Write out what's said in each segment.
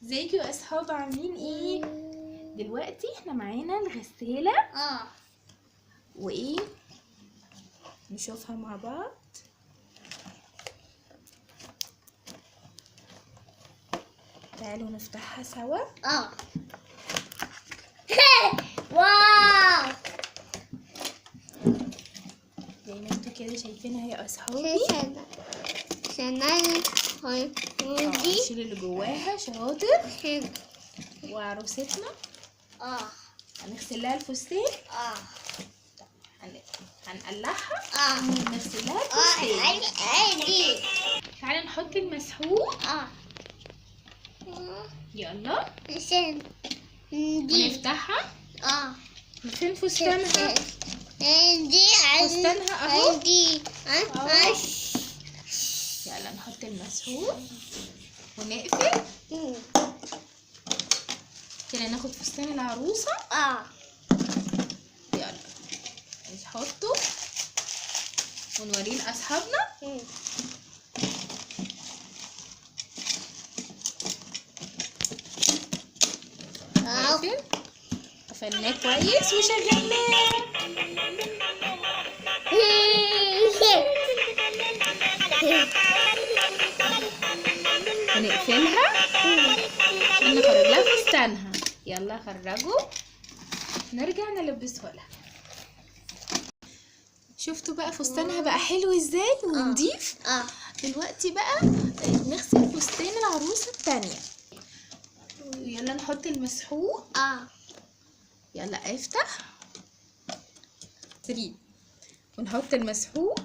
ازيكم يا اصحاب، عاملين ايه؟ دلوقتي احنا معانا الغسالة وايه نشوفها مع بعض. تعالوا نفتحها سوا. واو، زي ما انتوا كده شايفينها يا اصحابي. نشيل اللي جواها. شاطر. وعروستنا هنغسل لها الفستان. هنقلعها ونغسل لها الفستان. تعالى نحط المسحوق. يلا ونفتحها. فين فستانها؟ فستانها اهو. يلا نحط المسحوق ونقفل كده. ناخد فستان العروسة. يلا نحطه ونوريه لاصحابنا. نقفل. قفلناه كويس وشغلناه. ونقفلها عشان نخرج لها فستانها. يلا خرجوا نرجع نلبسه لها. شفتوا بقى فستانها بقى حلو ازاي ونضيف. دلوقتي بقى نغسل فستان العروسة التانية. يلا نحط المسحوق. يلا افتح 3 ونحط المسحوق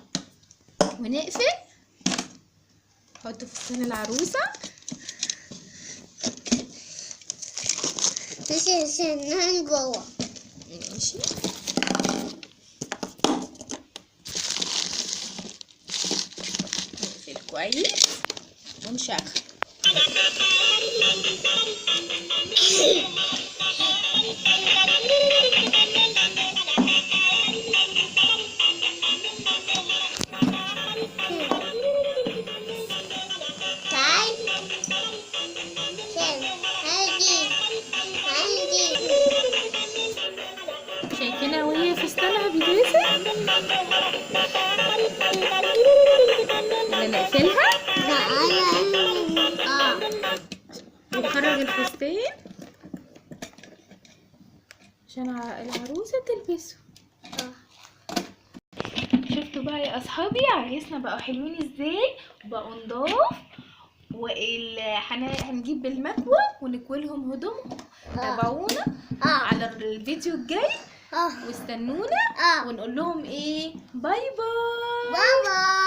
ونقفل. نحط فستان العروسة. جوه. ماشي. نقفل كويس ونشغل. شايفينها وهي فستانها بيتغسل. يلا نقفلها ونخرج الفستان عشان العروسة تلبسه. شفتوا بقى يا اصحابي عريسنا بقوا حلوين ازاي وبقوا نضاف. هنجيب بالمكوى ونكويلهم هدومهم. تابعونا على الفيديو الجاي واستنونا ونقول لهم ايه؟ باي باي.